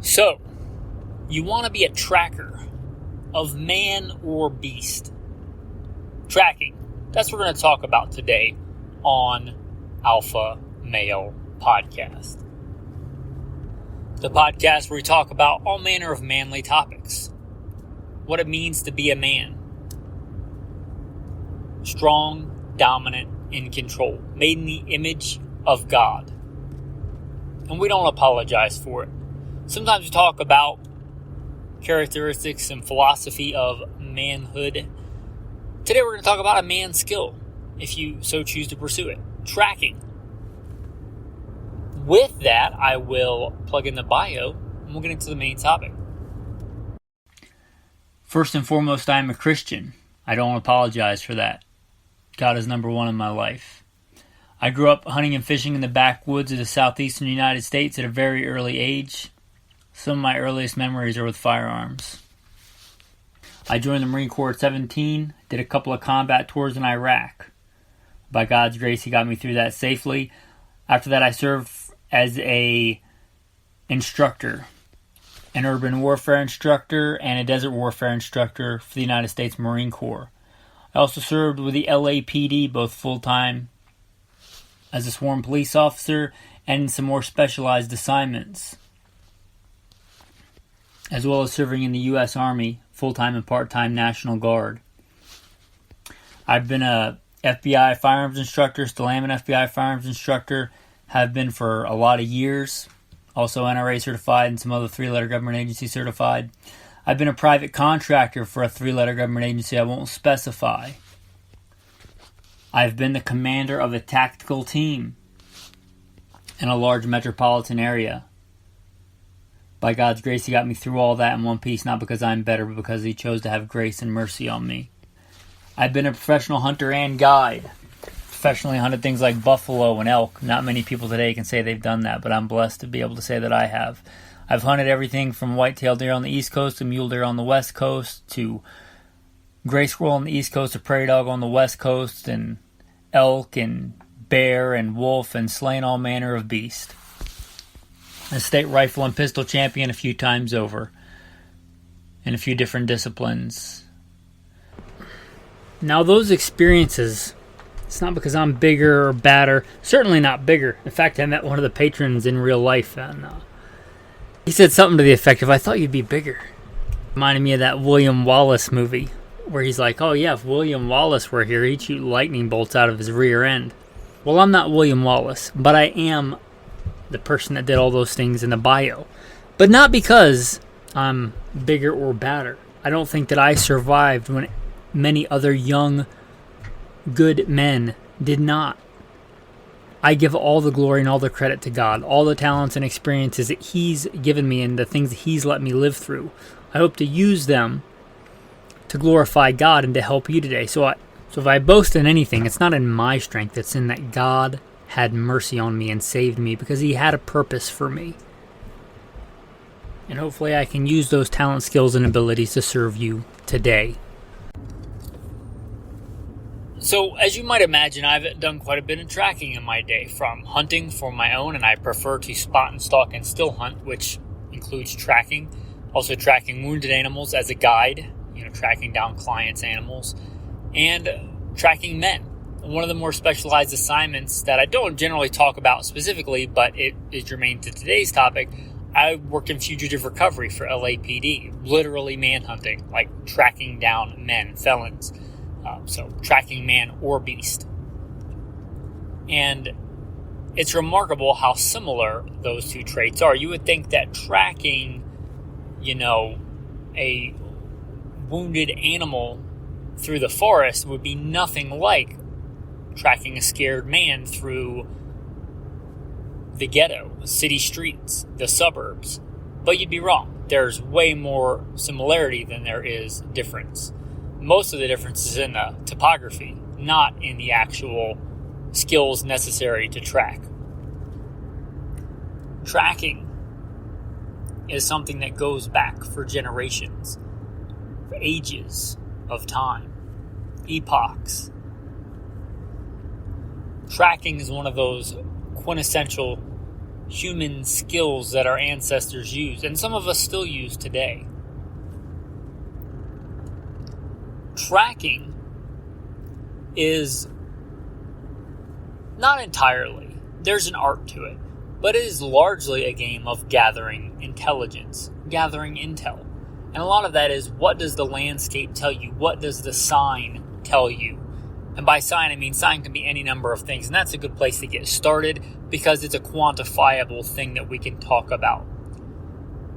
So, you want to be a tracker of man or beast. Tracking. That's what we're going to talk about today on Alpha Male Podcast. The podcast where we talk about all manner of manly topics. What it means to be a man. Strong, dominant, in control. Made in the image of God. And we don't apologize for it. Sometimes we talk about characteristics and philosophy of manhood. Today we're going to talk about a man's skill, if you so choose to pursue it. Tracking. With that, I will plug in the bio, and we'll get into the main topic. First and foremost, I am a Christian. I don't apologize for that. God is number one in my life. I grew up hunting and fishing in the backwoods of the southeastern United States at a very early age. Some of my earliest memories are with firearms. I joined the Marine Corps at 17, did a couple of combat tours in Iraq. By God's grace, He got me through that safely. After that, I served as an instructor, an urban warfare instructor and a desert warfare instructor for the United States Marine Corps. I also served with the LAPD, both full-time as a sworn police officer and in some more specialized assignments, as well as serving in the U.S. Army, full-time and part-time National Guard. I've been a FBI firearms instructor, still am an FBI firearms instructor, have been for a lot of years, also NRA certified and some other three-letter government agency certified. I've been a private contractor for a three-letter government agency I won't specify. I've been the commander of a tactical team in a large metropolitan area. By God's grace, He got me through all that in one piece, not because I'm better, but because He chose to have grace and mercy on me. I've been a professional hunter and guide. Professionally hunted things like buffalo and elk. Not many people today can say they've done that, but I'm blessed to be able to say that I have. I've hunted everything from white-tailed deer on the East Coast to mule deer on the West Coast to gray squirrel on the East Coast to prairie dog on the West Coast and elk and bear and wolf and slain all manner of beast. A state rifle and pistol champion a few times over in a few different disciplines. Now those experiences, it's not because I'm bigger or badder, certainly not bigger. In fact, I met one of the patrons in real life and he said something to the effect of, "I thought you'd be bigger." Reminded me of that William Wallace movie where he's like, "Oh yeah, if William Wallace were here, he'd shoot lightning bolts out of his rear end." Well, I'm not William Wallace, but I am the person that did all those things in the bio. But not because I'm bigger or badder. I don't think that I survived when many other young, good men did not. I give all the glory and all the credit to God. All the talents and experiences that He's given me and the things that He's let me live through. I hope to use them to glorify God and to help you today. So if I boast in anything, it's not in my strength. It's in that God had mercy on me and saved me because He had a purpose for me. And hopefully I can use those talents, skills, and abilities to serve you today. So, as you might imagine, I've done quite a bit of tracking in my day, from hunting for my own, and I prefer to spot and stalk and still hunt, which includes tracking. Also tracking wounded animals as a guide, tracking down clients' animals, and tracking men. One of the more specialized assignments that I don't generally talk about specifically, but it is germane to today's topic, I worked in fugitive recovery for LAPD, literally manhunting, like tracking down men, felons. So tracking man or beast. And it's remarkable how similar those two traits are. You would think that tracking, a wounded animal through the forest would be nothing like tracking a scared man through the ghetto, city streets, the suburbs. But you'd be wrong. There's way more similarity than there is difference. Most of the difference is in the topography, not in the actual skills necessary to track. Tracking is something that goes back for generations, for ages of time, epochs. Tracking is one of those quintessential human skills that our ancestors used, and some of us still use today. Tracking is not entirely, there's an art to it, but it is largely a game of gathering intelligence, gathering intel. And a lot of that is, what does the landscape tell you? What does the sign tell you? And by sign, I mean sign can be any number of things. And that's a good place to get started because it's a quantifiable thing that we can talk about.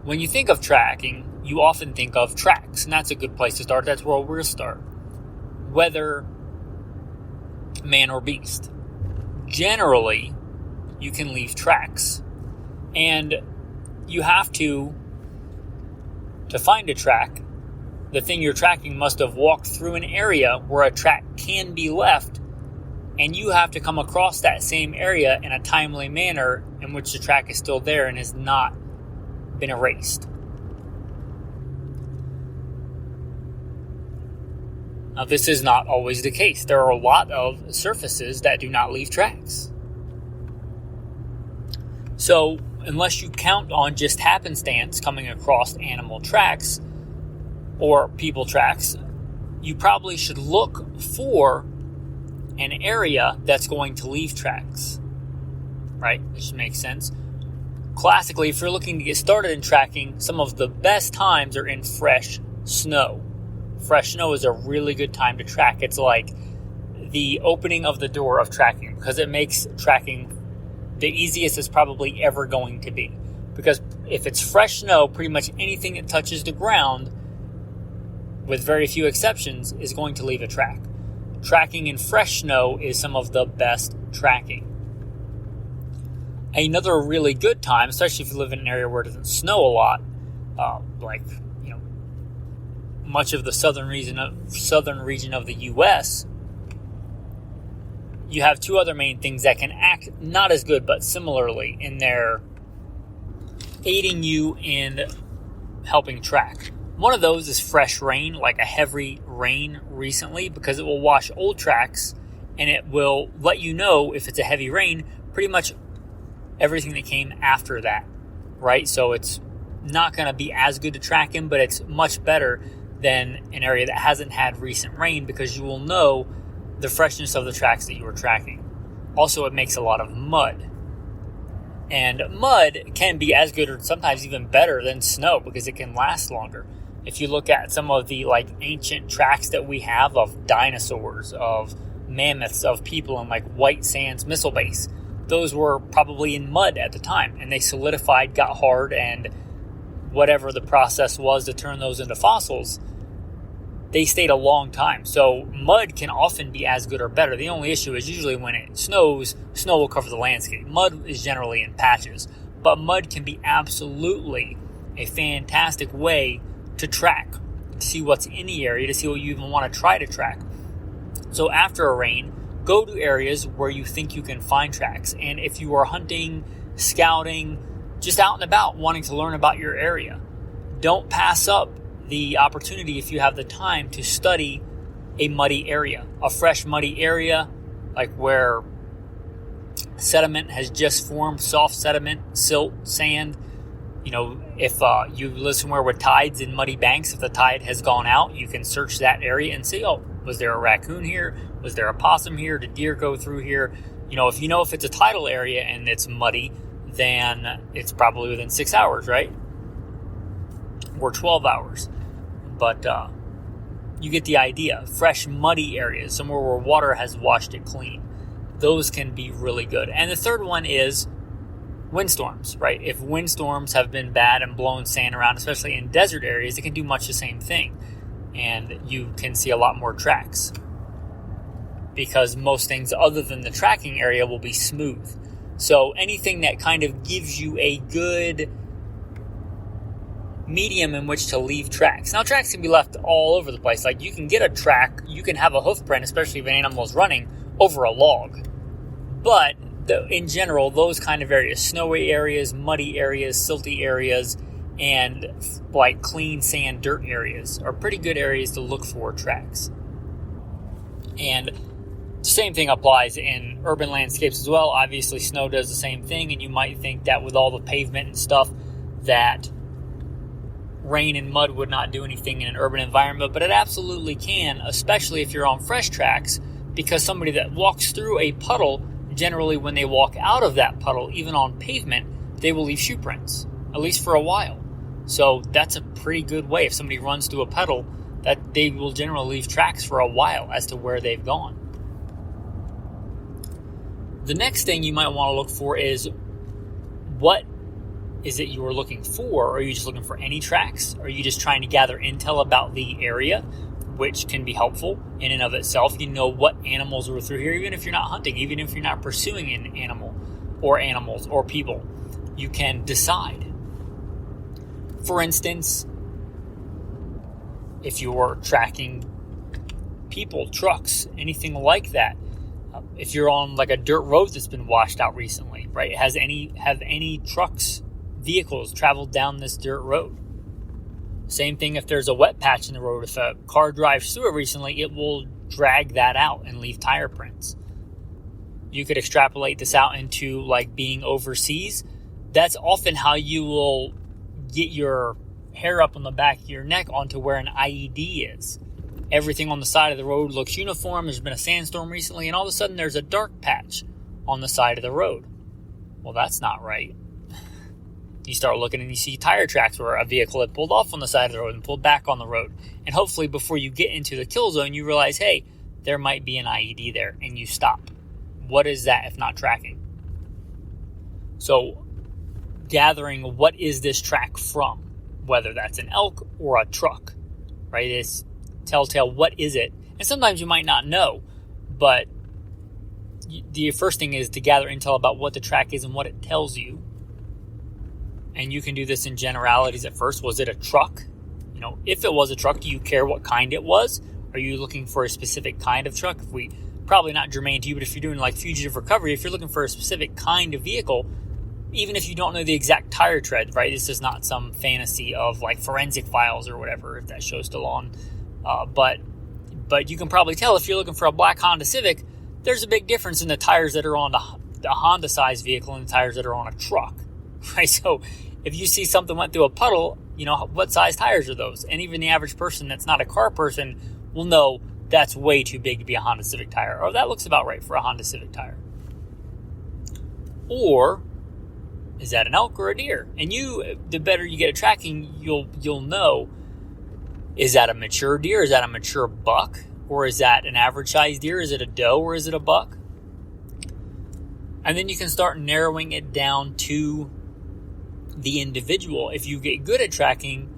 When you think of tracking, you often think of tracks. And that's a good place to start. That's where we'll start. Whether man or beast. Generally, you can leave tracks. And you have to find a track, the thing you're tracking must have walked through an area where a track can be left, and you have to come across that same area in a timely manner in which the track is still there and has not been erased. Now, this is not always the case. There are a lot of surfaces that do not leave tracks. So, unless you count on just happenstance coming across animal tracks or people tracks, you probably should look for an area that's going to leave tracks. Right? This makes sense. Classically, if you're looking to get started in tracking, some of the best times are in fresh snow. Fresh snow is a really good time to track. It's like the opening of the door of tracking because it makes tracking the easiest it's probably ever going to be. Because if it's fresh snow, pretty much anything that touches the ground, with very few exceptions, is going to leave a track. Tracking in fresh snow is some of the best tracking. Another really good time, especially if you live in an area where it doesn't snow a lot, much of the southern region of the U.S., you have two other main things that can act not as good, but similarly in their aiding you in helping track. One of those is fresh rain, like a heavy rain recently, because it will wash old tracks and it will let you know if it's a heavy rain, pretty much everything that came after that, right? So it's not going to be as good to track in, but it's much better than an area that hasn't had recent rain because you will know the freshness of the tracks that you were tracking. Also, it makes a lot of mud. And mud can be as good or sometimes even better than snow because it can last longer. If you look at some of the ancient tracks that we have of dinosaurs, of mammoths, of people in White Sands Missile Base, those were probably in mud at the time and they solidified, got hard, and whatever the process was to turn those into fossils, they stayed a long time. So mud can often be as good or better. The only issue is usually when it snows, snow will cover the landscape. Mud is generally in patches, but mud can be absolutely a fantastic way to track, to see what's in the area, to see what you even want to try to track. So after a rain, go to areas where you think you can find tracks. And if you are hunting, scouting, just out and about wanting to learn about your area, don't pass up the opportunity, if you have the time, to study a muddy area, a fresh muddy area, like where sediment has just formed, soft sediment, silt, sand. If you live somewhere with tides and muddy banks, if the tide has gone out, you can search that area and see, was there a raccoon here? Was there a possum here? Did deer go through here? If it's a tidal area and it's muddy, then it's probably within 6 hours, right? Or 12 hours. But you get the idea. Fresh, muddy areas, somewhere where water has washed it clean. Those can be really good. And the third one is windstorms, right? If windstorms have been bad and blown sand around, especially in desert areas, it can do much the same thing. And you can see a lot more tracks. Because most things other than the tracking area will be smooth. So anything that kind of gives you a good medium in which to leave tracks. Now, tracks can be left all over the place. You can get a track, you can have a hoof print, especially if an animal is running, over a log. But in general, those kind of areas, snowy areas, muddy areas, silty areas, and clean sand, dirt areas are pretty good areas to look for tracks. And The same thing applies in urban landscapes as well. Obviously, snow does the same thing, and you might think that with all the pavement and stuff that rain and mud would not do anything in an urban environment, but it absolutely can, especially if you're on fresh tracks, because somebody that walks through a puddle, generally when they walk out of that puddle, even on pavement, they will leave shoe prints, at least for a while. So that's a pretty good way. If somebody runs through a puddle, that they will generally leave tracks for a while as to where they've gone. The next thing you might want to look for is, what is it you are looking for? Are you just looking for any tracks? Are you just trying to gather intel about the area, which can be helpful in and of itself? You know what animals were through here, even if you're not hunting, even if you're not pursuing an animal or animals or people, you can decide. For instance, if you're tracking people, trucks, anything like that, if you're on like a dirt road that's been washed out recently, right? Have any trucks, vehicles traveled down this dirt road? Same thing if there's a wet patch in the road. If a car drives through it recently, it will drag that out and leave tire prints. You could extrapolate this out into like being overseas. That's often how you will get your hair up on the back of your neck onto where an IED is. Everything on the side of the road looks uniform. There's been a sandstorm recently, and all of a sudden there's a dark patch on the side of the road. Well, that's not right. You start looking and you see tire tracks where a vehicle had pulled off on the side of the road and pulled back on the road. And hopefully before you get into the kill zone, you realize, hey, there might be an IED there, and you stop. What is that if not tracking? So gathering what is this track from, whether that's an elk or a truck, right? It's telltale, what is it? And sometimes you might not know, but the first thing is to gather intel about what the track is and what it tells you. And you can do this in generalities at first. Was it a truck? You know, if it was a truck, do you care what kind it was? Are you looking for a specific kind of truck? Probably not germane to you, but if you're doing like fugitive recovery, if you're looking for a specific kind of vehicle, even if you don't know the exact tire tread, right? This is not some fantasy of like Forensic Files or whatever, if that show's still on. But you can probably tell if you're looking for a black Honda Civic, there's a big difference in the tires that are on the Honda-sized vehicle and the tires that are on a truck, right? So if you see something went through a puddle, you know, what size tires are those? And even the average person that's not a car person will know that's way too big to be a Honda Civic tire, or that looks about right for a Honda Civic tire. Or is that an elk or a deer? And the better you get at tracking, you'll know, is that a mature deer? Is that a mature buck? Or is that an average sized deer? Is it a doe or is it a buck? And then you can start narrowing it down to the individual. If you get good at tracking,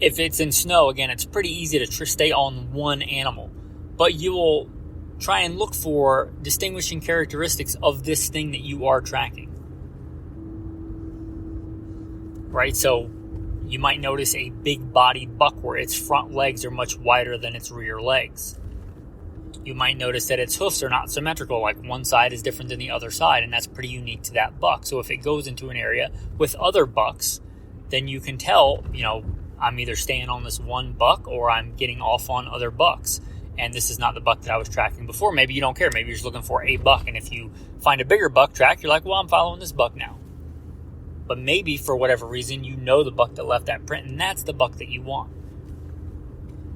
if it's in snow, again, it's pretty easy to stay on one animal. But you will try and look for distinguishing characteristics of this thing that you are tracking. Right? So you might notice a big-bodied buck where its front legs are much wider than its rear legs. You might notice that its hoofs are not symmetrical, like one side is different than the other side, and that's pretty unique to that buck. So if it goes into an area with other bucks, then you can tell, you know, I'm either staying on this one buck or I'm getting off on other bucks. And this is not the buck that I was tracking before. Maybe you don't care. Maybe you're just looking for a buck. And if you find a bigger buck track, you're like, well, I'm following this buck now. But maybe for whatever reason, you know the buck that left that print, and that's the buck that you want.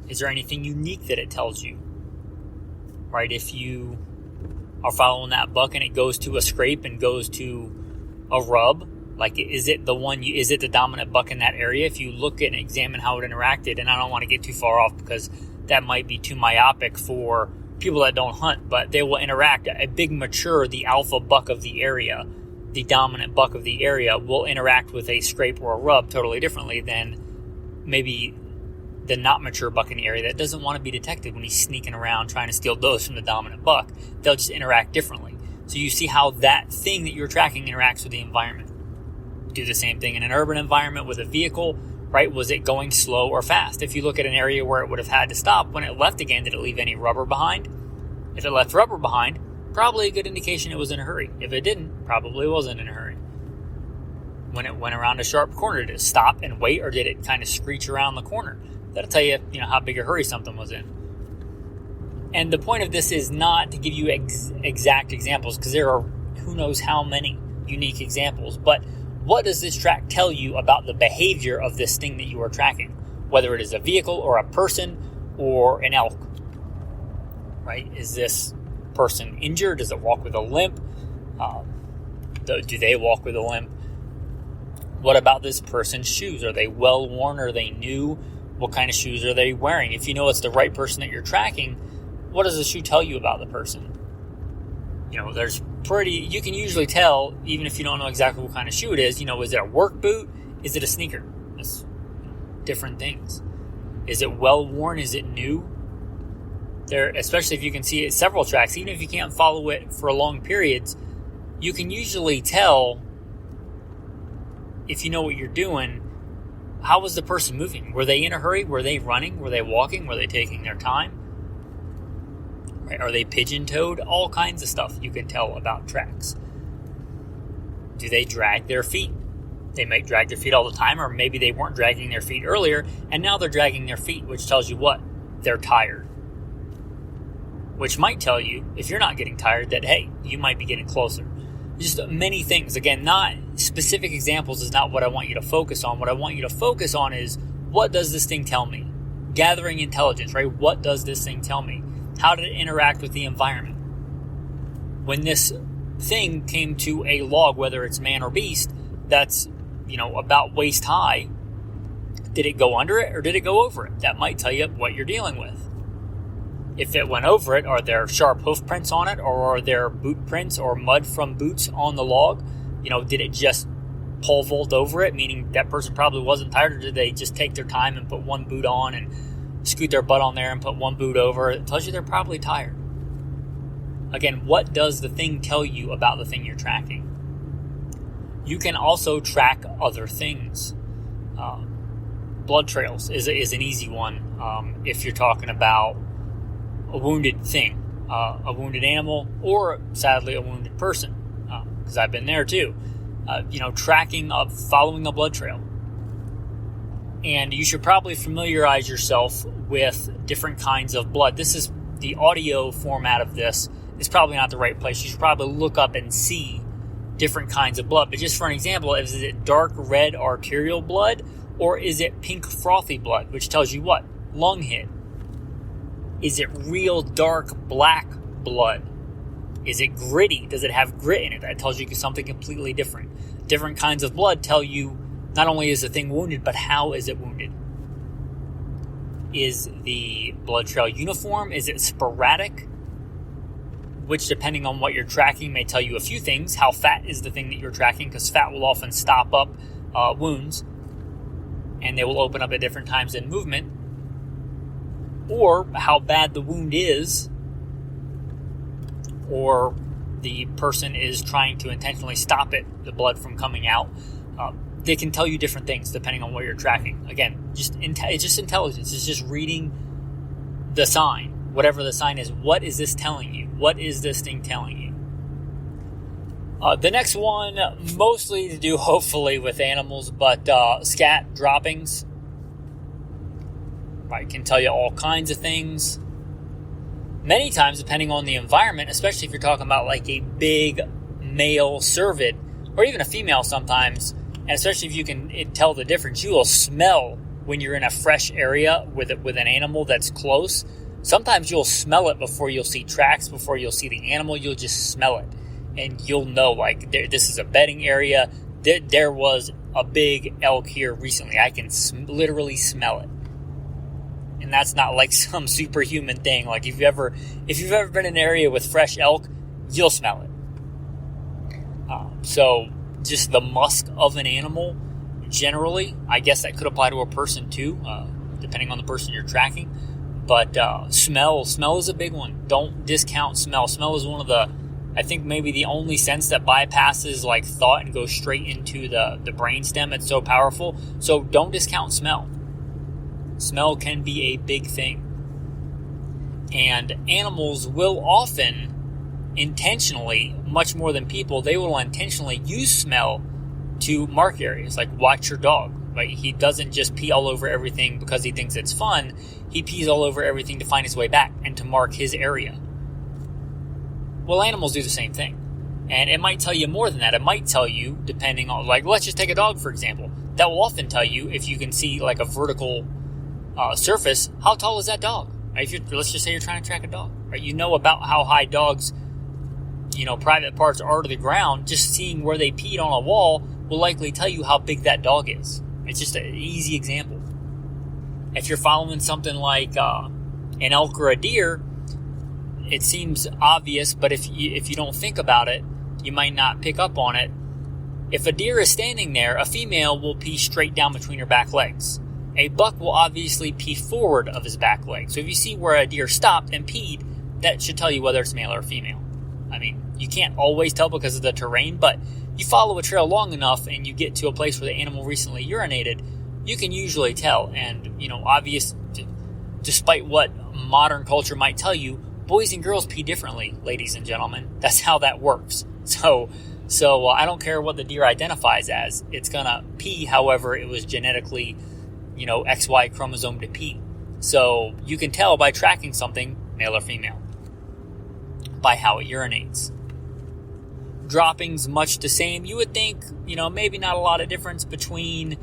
Is there anything unique that it tells you? Right? If you are following that buck and it goes to a scrape and goes to a rub, like, is it the dominant buck in that area? If you look at and examine how it interacted, and I don't want to get too far off because that might be too myopic for people that don't hunt, but they will interact. A big mature, the alpha buck of the area, the dominant buck of the area, will interact with a scrape or a rub totally differently than maybe the not mature buck in the area that doesn't want to be detected when he's sneaking around trying to steal does from the dominant buck. They'll just interact differently. So you see how that thing that you're tracking interacts with the environment. Do the same thing in an urban environment with a vehicle, right? Was it going slow or fast? If you look at an area where it would have had to stop, when it left again, did it leave any rubber behind? If it left rubber behind, probably a good indication it was in a hurry. If it didn't, probably wasn't in a hurry. When it went around a sharp corner, did it stop and wait, or did it kind of screech around the corner? That'll tell you, how big a hurry something was in. And the point of this is not to give you exact examples, because there are who knows how many unique examples. But what does this track tell you about the behavior of this thing that you are tracking? Whether it is a vehicle or a person or an elk, right? Is this person injured? Does it walk with a limp? Do they walk with a limp? What about this person's shoes? Are they well worn? Are they new? What kind of shoes are they wearing? If you know it's the right person that you're tracking, what does the shoe tell you about the person? You can usually tell, even if you don't know exactly what kind of shoe it is. Is it a work boot? Is it a sneaker? That's different things. Is it well worn? Is it new? Especially if you can see it several tracks, even if you can't follow it for long periods, you can usually tell, if you know what you're doing, how was the person moving? Were they in a hurry? Were they running? Were they walking? Were they taking their time? Right? Are they pigeon-toed? All kinds of stuff you can tell about tracks. Do they drag their feet? They might drag their feet all the time, or maybe they weren't dragging their feet earlier, and now they're dragging their feet, which tells you what? They're tired. Which might tell you, if you're not getting tired, that, hey, you might be getting closer. Just many things. Again, not specific examples is not what I want you to focus on. What I want you to focus on is, what does this thing tell me? Gathering intelligence, right? What does this thing tell me? How did it interact with the environment? When this thing came to a log, whether it's man or beast, that's, about waist high, did it go under it or did it go over it? That might tell you what you're dealing with. If it went over it, are there sharp hoof prints on it, or are there boot prints or mud from boots on the log? Did it just pole vault over it, meaning that person probably wasn't tired, or did they just take their time and put one boot on and scoot their butt on there and put one boot over? It tells you they're probably tired. Again, what does the thing tell you about the thing you're tracking? You can also track other things. Blood trails is an easy one if you're talking about a wounded thing, a wounded animal, or sadly a wounded person, because I've been there too. Tracking of following a blood trail. And you should probably familiarize yourself with different kinds of blood. This is the audio format of this is probably not the right place. You should probably look up and see different kinds of blood. But just for an example, is it dark red arterial blood, or is it pink frothy blood, which tells you what? Lung hit. Is it real dark black blood? Is it gritty? Does it have grit in it? That tells you something completely different. Different kinds of blood tell you not only is the thing wounded, but how is it wounded? Is the blood trail uniform? Is it sporadic? Which, depending on what you're tracking, may tell you a few things. How fat is the thing that you're tracking? Because fat will often stop up wounds, and they will open up at different times in movement. Or how bad the wound is, or the person is trying to intentionally stop the blood from coming out. They can tell you different things depending on what you're tracking. Again, it's just intelligence. It's just reading the sign, whatever the sign is. What is this telling you? What is this thing telling you? The next one, mostly to do hopefully with animals, but scat droppings. Right, can tell you all kinds of things. Many times, depending on the environment, especially if you're talking about like a big male cervid, or even a female sometimes, and especially if you can tell the difference, you will smell when you're in a fresh area with an animal that's close. Sometimes you'll smell it before you'll see tracks, before you'll see the animal. You'll just smell it, and you'll know like this is a bedding area. There was a big elk here recently. I can literally smell it. And that's not like some superhuman thing. Like if you've ever been in an area with fresh elk, you'll smell it. So just the musk of an animal, generally, I guess that could apply to a person too, depending on the person you're tracking. But smell is a big one. Don't discount smell. Smell is one of the, I think maybe the only sense that bypasses like thought and goes straight into the brainstem. It's so powerful. So don't discount smell. Smell can be a big thing. And animals will often intentionally, much more than people, they will intentionally use smell to mark areas. Like watch your dog. Right? He doesn't just pee all over everything because he thinks it's fun. He pees all over everything to find his way back and to mark his area. Well, animals do the same thing. And it might tell you more than that. It might tell you, depending on, like, let's just take a dog, for example. That will often tell you, if you can see, like, a vertical surface, how tall is that dog? Right? Let's just say you're trying to track a dog. Right? You know about how high dogs, private parts are to the ground. Just seeing where they peed on a wall will likely tell you how big that dog is. It's just an easy example. If you're following something like an elk or a deer, it seems obvious, but if you don't think about it, you might not pick up on it. If a deer is standing there, a female will pee straight down between her back legs. A buck will obviously pee forward of his back leg. So if you see where a deer stopped and peed, that should tell you whether it's male or female. I mean, you can't always tell because of the terrain, but you follow a trail long enough and you get to a place where the animal recently urinated, you can usually tell. And, obvious, despite what modern culture might tell you, boys and girls pee differently, ladies and gentlemen. That's how that works. So I don't care what the deer identifies as. It's going to pee however it was genetically, XY chromosome to pee. So you can tell by tracking something, male or female, by how it urinates. Droppings, much the same. You would think, maybe not a lot of difference between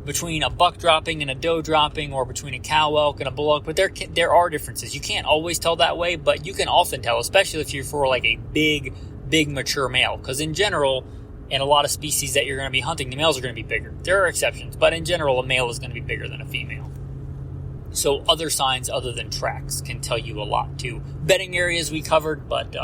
a buck dropping and a doe dropping, or between a cow elk and a bull elk, but there are differences. You can't always tell that way, but you can often tell, especially if you're for like a big mature male, because in general, in a lot of species that you're going to be hunting, the males are going to be bigger. There are exceptions, but in general, a male is going to be bigger than a female. So other signs other than tracks can tell you a lot too. Bedding areas we covered, but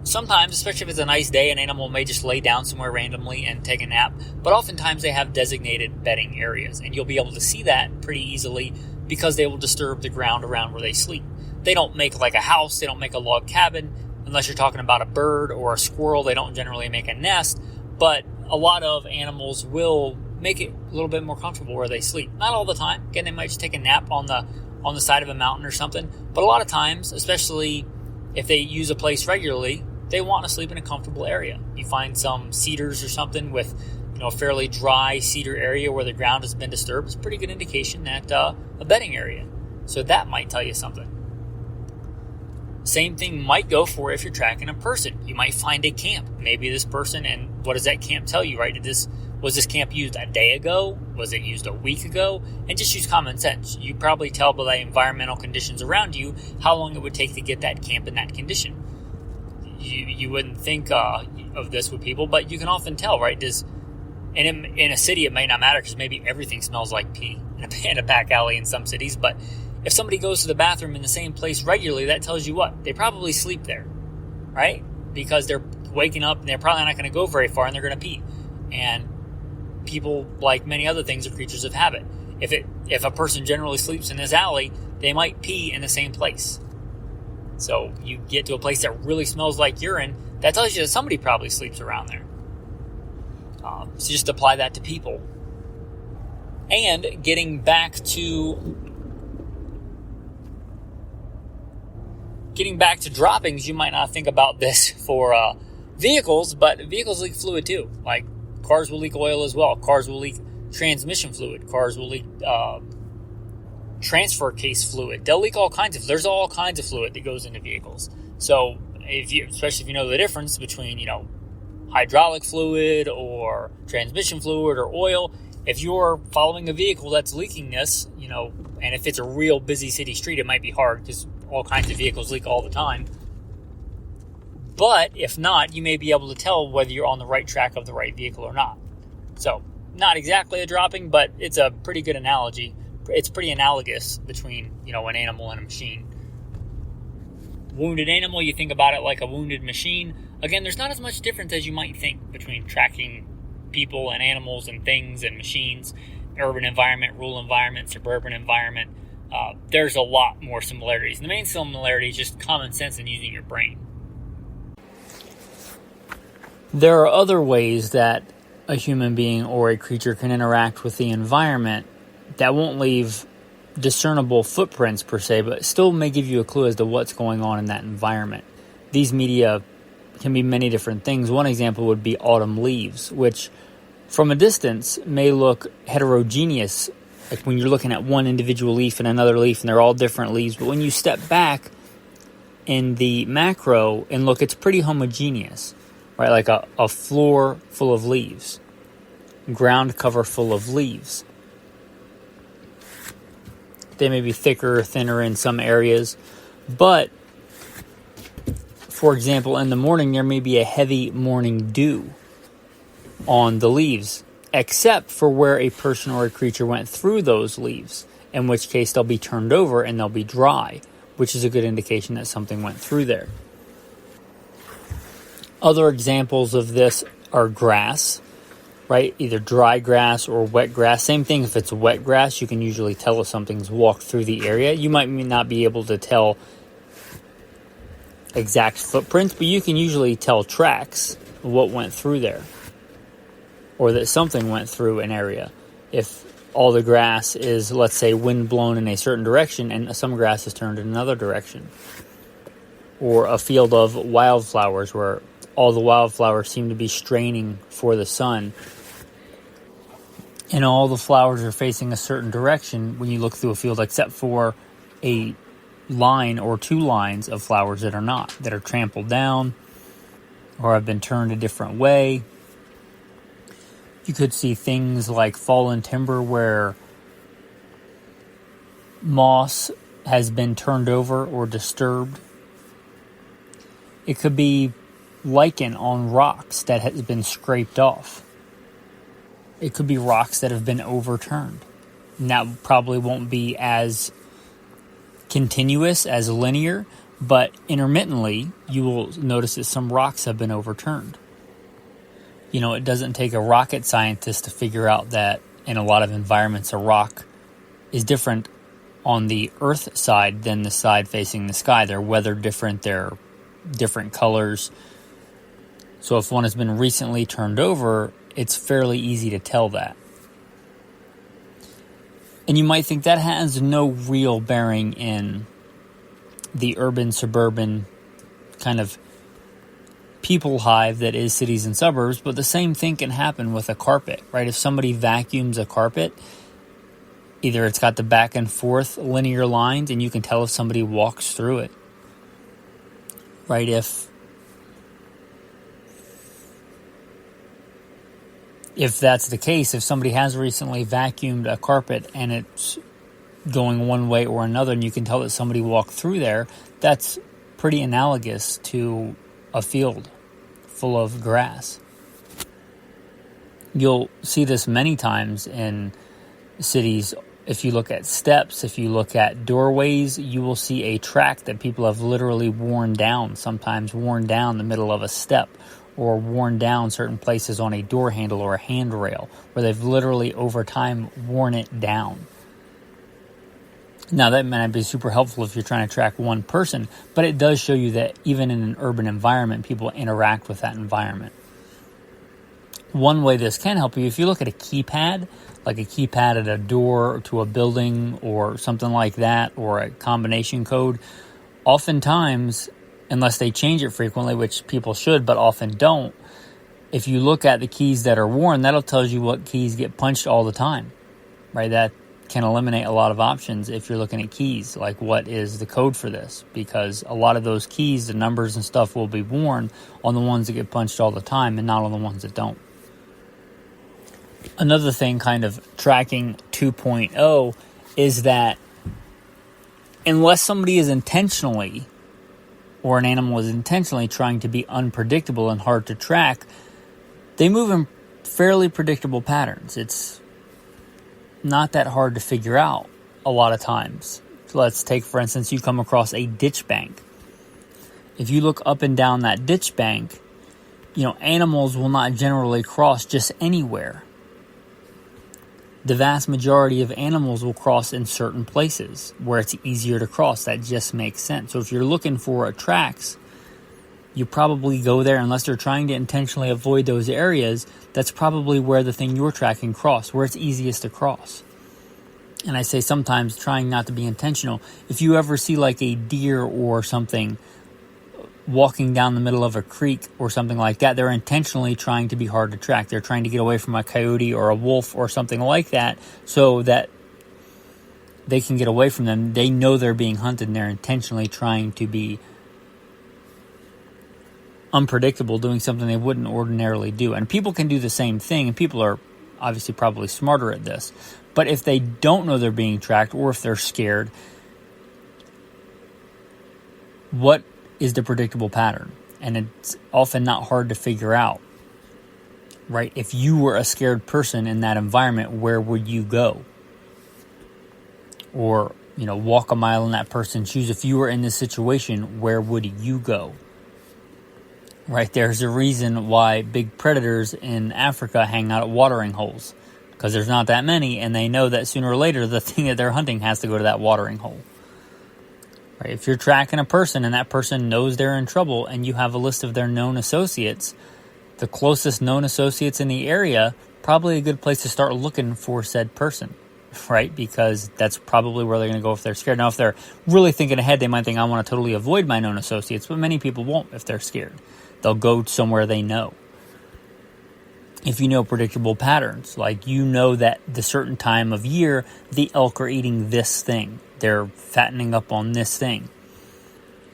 sometimes, especially if it's a nice day, an animal may just lay down somewhere randomly and take a nap, but oftentimes they have designated bedding areas, and you'll be able to see that pretty easily because they will disturb the ground around where they sleep. They don't make like a house, they don't make a log cabin, unless you're talking about a bird or a squirrel. They don't generally make a nest, but a lot of animals will make it a little bit more comfortable where they sleep. Not all the time. Again, they might just take a nap on the side of a mountain or something, but a lot of times, especially if they use a place regularly, they want to sleep in a comfortable area. You find some cedars or something with, a fairly dry cedar area where the ground has been disturbed. It's a pretty good indication that a bedding area. So that might tell you something. Same thing might go for if you're tracking a person. You might find a camp. Maybe this person, and what does that camp tell you, right? Was this camp used a day ago? Was it used a week ago? And just use common sense. You probably tell by the environmental conditions around you how long it would take to get that camp in that condition. You wouldn't think of this with people, but you can often tell, right? In a city, it may not matter because maybe everything smells like pee in a back alley in some cities. But if somebody goes to the bathroom in the same place regularly, that tells you what? They probably sleep there, right? Because they're waking up and they're probably not going to go very far and they're going to pee. And people, like many other things, are creatures of habit. If a person generally sleeps in this alley, they might pee in the same place. So you get to a place that really smells like urine, that tells you that somebody probably sleeps around there. So just apply that to people. And getting back to droppings, you might not think about this for vehicles, but vehicles leak fluid too. Like cars will leak oil as well. Cars will leak transmission fluid. Cars will leak transfer case fluid. They'll leak all kinds of. There's all kinds of fluid that goes into vehicles. So especially if you know the difference between hydraulic fluid or transmission fluid or oil, if you're following a vehicle that's leaking this, and if it's a real busy city street, it might be hard because all kinds of vehicles leak all the time. But if not, you may be able to tell whether you're on the right track of the right vehicle or not. So not exactly a dropping, but it's a pretty good analogy. It's pretty analogous between, an animal and a machine. Wounded animal, you think about it like a wounded machine. Again, there's not as much difference as you might think between tracking people and animals and things and machines, urban environment, rural environment, suburban environment. There's a lot more similarities. The main similarity is just common sense and using your brain. There are other ways that a human being or a creature can interact with the environment that won't leave discernible footprints per se, but still may give you a clue as to what's going on in that environment. These media can be many different things. One example would be autumn leaves, which from a distance may look heterogeneous, like when you're looking at one individual leaf and another leaf and they're all different leaves. But when you step back in the macro and look, it's pretty homogeneous, right? Like a floor full of leaves, ground cover full of leaves. They may be thicker or thinner in some areas, but for example, in the morning, there may be a heavy morning dew on the leaves, except for where a person or a creature went through those leaves, in which case they'll be turned over and they'll be dry, which is a good indication that something went through there. Other examples of this are grass, right? Either dry grass or wet grass. Same thing if it's wet grass, you can usually tell if something's walked through the area. You might not be able to tell exact footprints, but you can usually tell tracks of what went through there, or that something went through an area. If all the grass is, let's say, wind blown in a certain direction and some grass is turned in another direction. Or a field of wildflowers where all the wildflowers seem to be straining for the sun, and all the flowers are facing a certain direction when you look through a field, except for a line or two lines of flowers that are not, that are trampled down or have been turned a different way. You could see things like fallen timber where moss has been turned over or disturbed. It could be lichen on rocks that has been scraped off. It could be rocks that have been overturned. And that probably won't be as continuous, as linear, but intermittently you will notice that some rocks have been overturned. You know, it doesn't take a rocket scientist to figure out that in a lot of environments a rock is different on the earth side than the side facing the sky. They're weathered different, they're different colors. So if one has been recently turned over, it's fairly easy to tell that. And you might think that has no real bearing in the urban-suburban kind of people hive that is cities and suburbs, but the same thing can happen with a carpet, right? If somebody vacuums a carpet, either it's got the back and forth linear lines and you can tell if somebody walks through it, right? If that's the case, if somebody has recently vacuumed a carpet and it's going one way or another and you can tell that somebody walked through there, that's pretty analogous to a field full of grass. You'll see this many times in cities. If you look at steps, if you look at doorways, you will see a track that people have literally worn down, sometimes worn down the middle of a step, or worn down certain places on a door handle or a handrail, where they've literally over time worn it down. Now, that may not be super helpful if you're trying to track one person, but it does show you that even in an urban environment, people interact with that environment. One way this can help you, if you look at a keypad, like a keypad at a door to a building or something like that, or a combination code, oftentimes, unless they change it frequently, which people should but often don't, if you look at the keys that are worn, that'll tell you what keys get punched all the time, right? That can eliminate a lot of options if you're looking at keys, like what is the code for this, because a lot of those keys, the numbers and stuff, will be worn on the ones that get punched all the time and not on the ones that don't. Another thing, kind of tracking 2.0, is that unless somebody is intentionally, or an animal is intentionally trying to be unpredictable and hard to track, they move in fairly predictable patterns. It's not that hard to figure out a lot of times. So let's take, for instance, you come across a ditch bank. If you look up and down that ditch bank, animals will not generally cross just anywhere. The vast majority of animals will cross in certain places where it's easier to cross. That just makes sense. So if you're looking for tracks, you probably go there unless they're trying to intentionally avoid those areas. That's probably where the thing you're tracking cross, where it's easiest to cross. And I say sometimes trying not to be intentional. If you ever see like a deer or something walking down the middle of a creek or something like that, they're intentionally trying to be hard to track. They're trying to get away from a coyote or a wolf or something like that so that they can get away from them. They know they're being hunted, and they're intentionally trying to be unpredictable, doing something they wouldn't ordinarily do. And people can do the same thing, and people are obviously probably smarter at this. But if they don't know they're being tracked, or if they're scared, what is the predictable pattern? And it's often not hard to figure out, right? If you were a scared person in that environment, where would you go? Or, walk a mile in that person's shoes. If you were in this situation, where would you go? Right? There's a reason why big predators in Africa hang out at watering holes, because there's not that many, and they know that sooner or later the thing that they're hunting has to go to that watering hole. Right? If you're tracking a person and that person knows they're in trouble, and you have a list of their known associates, the closest known associates in the area, probably a good place to start looking for said person, right? Because that's probably where they're going to go if they're scared. Now, if they're really thinking ahead, they might think, I want to totally avoid my known associates, but many people won't if they're scared. They'll go somewhere they know. If you know predictable patterns, like you know that the certain time of year, the elk are eating this thing. They're fattening up on this thing.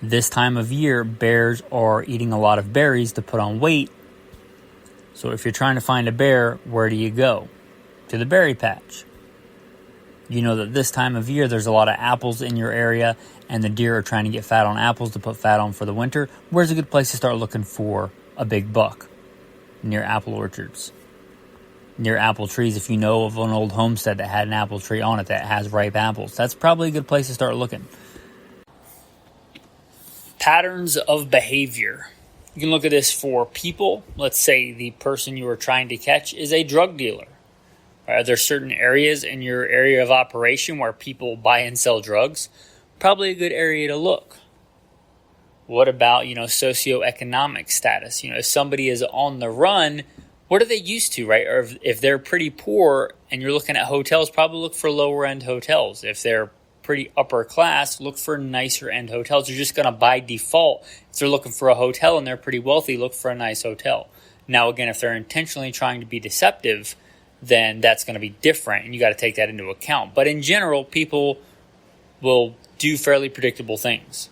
This time of year, bears are eating a lot of berries to put on weight. So if you're trying to find a bear, where do you go? To the berry patch. You know that this time of year, there's a lot of apples in your area, and the deer are trying to get fat on apples to put fat on for the winter. Where's a good place to start looking for a big buck? Near apple orchards. Near apple trees. If you know of an old homestead that had an apple tree on it that has ripe apples, that's probably a good place to start looking. Patterns of behavior. You can look at this for people. Let's say the person you are trying to catch is a drug dealer. Are there certain areas in your area of operation where people buy and sell drugs? Probably a good area to look. What about, socioeconomic status? If somebody is on the run, what are they used to, right? Or if they're pretty poor and you're looking at hotels, probably look for lower end hotels. If they're pretty upper class, look for nicer end hotels. You're just going to, by default, if they're looking for a hotel and they're pretty wealthy, look for a nice hotel. Now, again, if they're intentionally trying to be deceptive, then that's going to be different, and you got to take that into account. But in general, people will do fairly predictable things.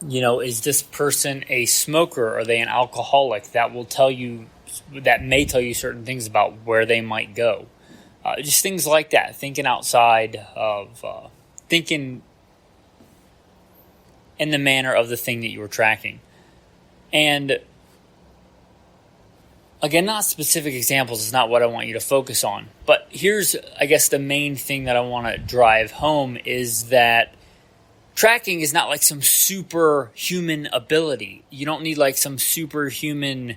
Is this person a smoker? Are they an alcoholic? That may tell you certain things about where they might go. Just things like that. Thinking outside of, thinking in the manner of the thing that you were tracking. And again, not specific examples is not what I want you to focus on. But here's, I guess, the main thing that I want to drive home is that tracking is not like some superhuman ability. You don't need like some superhuman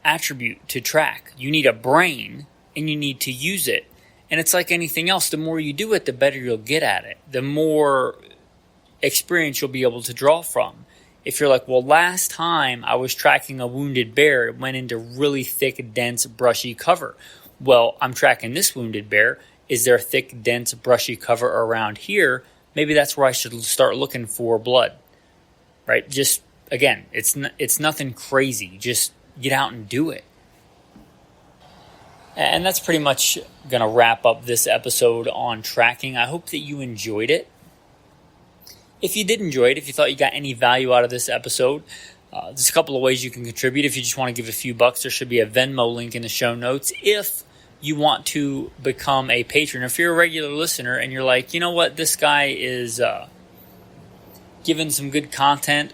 attribute to track. You need a brain, and you need to use it. And it's like anything else. The more you do it, the better you'll get at it. The more experience you'll be able to draw from. If you're like, well, last time I was tracking a wounded bear, it went into really thick, dense, brushy cover. Well, I'm tracking this wounded bear. Is there thick, dense, brushy cover around here? Maybe that's where I should start looking for blood, right? Just, again, it's nothing crazy. Just get out and do it. And that's pretty much going to wrap up this episode on tracking. I hope that you enjoyed it. If you did enjoy it, if you thought you got any value out of this episode, there's a couple of ways you can contribute. If you just want to give a few bucks, there should be a Venmo link in the show notes. If you want to become a patron, if you're a regular listener and you're like, you know what, this guy is giving some good content.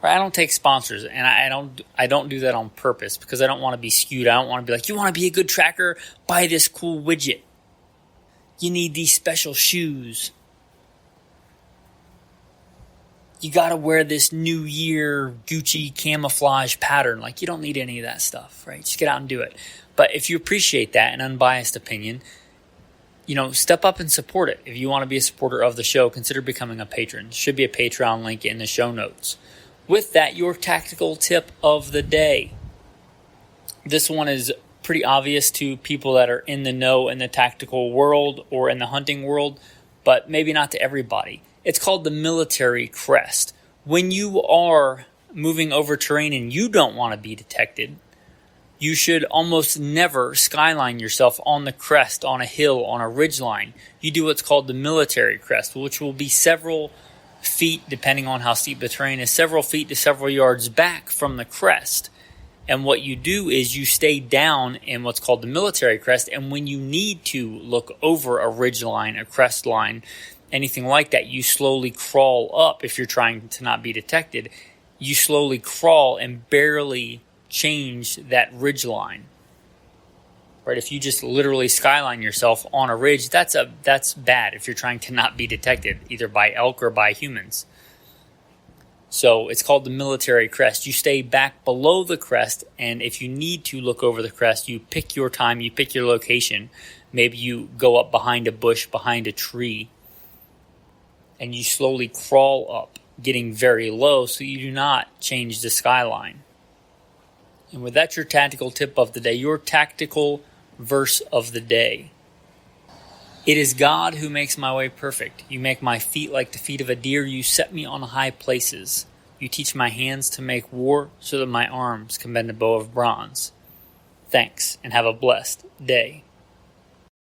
I don't take sponsors, and I don't do that on purpose because I don't want to be skewed. I don't want to be like, you want to be a good tracker? Buy this cool widget. You need these special shoes. You got to wear this New Year Gucci camouflage pattern. Like, you don't need any of that stuff, right? Just get out and do it. But if you appreciate that, an unbiased opinion, step up and support it. If you want to be a supporter of the show, consider becoming a patron. There should be a Patreon link in the show notes. With that, your tactical tip of the day. This one is pretty obvious to people that are in the know in the tactical world or in the hunting world, but maybe not to everybody. It's called the military crest. When you are moving over terrain and you don't want to be detected, you should almost never skyline yourself on the crest, on a hill, on a ridgeline. You do what's called the military crest, which will be several feet, depending on how steep the terrain is, several feet to several yards back from the crest. And what you do is you stay down in what's called the military crest, and when you need to look over a ridge line, a crest line, anything like that, you slowly crawl up. If you're trying to not be detected, you slowly crawl and barely change that ridge line. Right? If you just literally skyline yourself on a ridge, that's bad if you're trying to not be detected, either by elk or by humans. So it's called the military crest. You stay back below the crest, and if you need to look over the crest, you pick your time, you pick your location. Maybe you go up behind a bush, behind a tree, and you slowly crawl up, getting very low so you do not change the skyline. And with that, your tactical tip of the day, your tactical verse of the day. It is God who makes my way perfect. You make my feet like the feet of a deer. You set me on high places. You teach my hands to make war so that my arms can bend a bow of bronze. Thanks, and have a blessed day.